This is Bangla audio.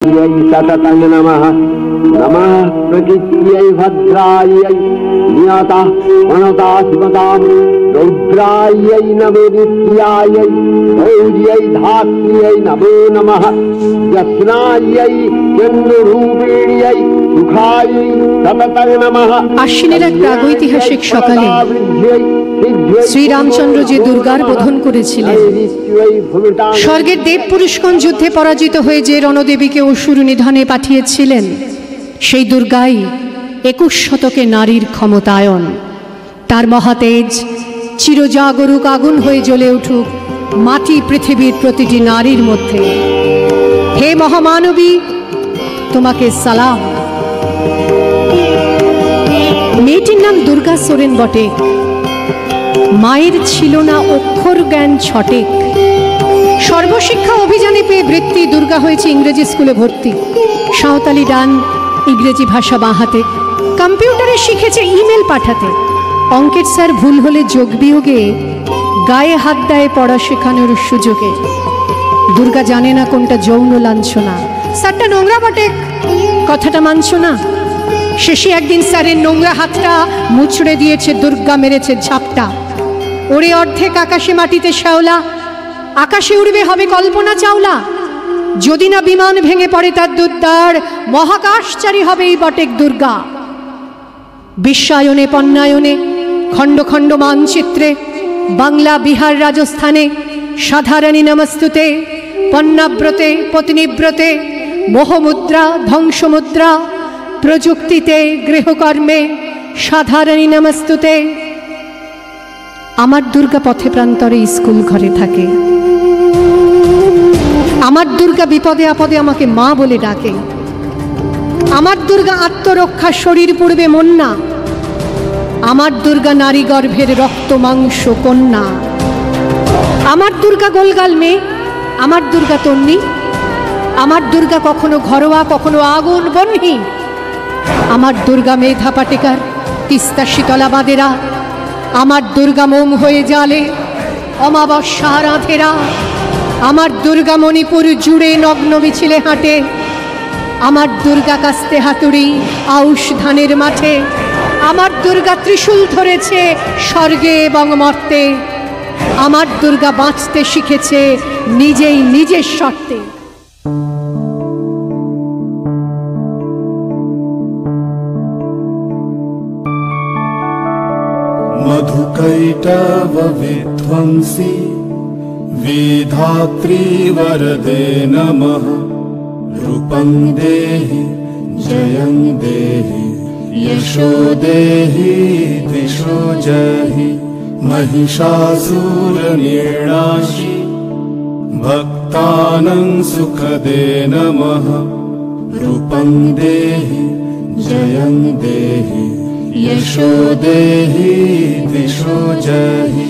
सततं नमः नमः प्रकृत्यै भद्रायै नियता मनता शिवतां रौद्रायै नमो नित्यायै गौर्यै धात्र्यै नमो नमः यस्नायै चन्द्ररूपिण्यै सुखायै सततं नमः। আশ্বিনের এক প্রাগৈতিহাসিক সকালে শ্রীরামচন্দ্র যে দুর্গার বোধন করেছিলেন, স্বর্গের দেব পুরুষগণ যুদ্ধে পরাজিত হয়ে যে রণদেবীকে অসুর নিধনে পাঠিয়েছিলেন, সেই দুর্গাই 21 শতকে নারীর ক্ষমতায়ন। তার মহাতেজ চিরজাগরুক আগুন হয়ে জ্বলে উঠুক মাটি পৃথিবীর প্রতিটি নারীর মধ্যে। হে মহামানবী, তোমাকে সালাম। মেয়েটির নাম দুর্গা সোরেন বটে। মায়ের ছিল না অক্ষর জ্ঞান ছটেক। সর্বশিক্ষা অভিযানে পেয়ে বৃত্তি দুর্গা হয়েছে ইংরেজি স্কুলে ভর্তি। সাঁওতালি ডান, ইংরেজি ভাষা বাঁ হাতে। কম্পিউটারে শিখেছে ইমেল পাঠাতে। অঙ্কের স্যার ভুল হলে যোগ বিয়োগে গায়ে হাত দেয় পড়া শেখানোর সুযোগে। দুর্গা জানে না কোনটা যৌন লাঞ্ছনা। স্যারটা নোংরা বটে, কথাটা মানছ না। শেষে একদিন স্যারের নোংরা হাতটা মুচড়ে দিয়েছে দুর্গা, মেরেছে ঝাপটা। ওরে অর্ধেক আকাশে মাটিতে শ্যাওলা, আকাশে উড়বে হবে কল্পনা চাওলা। যদি না বিমান ভেঙে পড়ে তার দুর্দার, মহাকাশচারী হবে এই বটেক দুর্গা। বিশ্বায়নে পণ্যায়নে খণ্ড খণ্ড মানচিত্রে বাংলা বিহার রাজস্থানে সাধারণী নমস্তুতে, পণ্যাব্রতে পত্নীব্রতে মোহমুদ্রা ধ্বংসমুদ্রা, প্রযুক্তিতে গৃহকর্মে সাধারণী নমস্তুতে। আমার দুর্গা পথে প্রান্তরে স্কুল ঘরে থাকে। আমার দুর্গা বিপদে আপদে আমাকে মা বলে ডাকে। আমার দুর্গা আত্মরক্ষা শরীর পূর্বে মন না। আমার দুর্গা নারী গর্ভের রক্ত মাংস কন্যা। আমার দুর্গা গোলগাল মেয়ে, আমার দুর্গা তন্নি। আমার দুর্গা কখনো ঘরোয়া কখনো আগুন বহ্নি। আমার দুর্গা মেধা পাটেকার, তিস্তা শীতলা বাদেরা। আমার দুর্গা মোম হয়ে জালে অমাবস্যা রাধেরা। আমার দুর্গা মণিপুর জুড়ে নগ্ন মিছিলে হাঁটে। আমার দুর্গা কাস্তে হাতুড়ি আউশ ধানের মাঠে। আমার দুর্গা ত্রিশূল ধরেছে স্বর্গে এবং মর্তে। আমার দুর্গা বাঁচতে শিখেছে নিজেই নিজের শর্তে। मधुकैटव विध्वंसी विधात्री वरदे नमः। रूपं देहि जयं देहि यशो देहि दिशो जहि। महिषासुरनिर्णाशि भक्तानां सुखदे नमः। रूपं देहि जयं देहि यशो देहि दिशो जहि।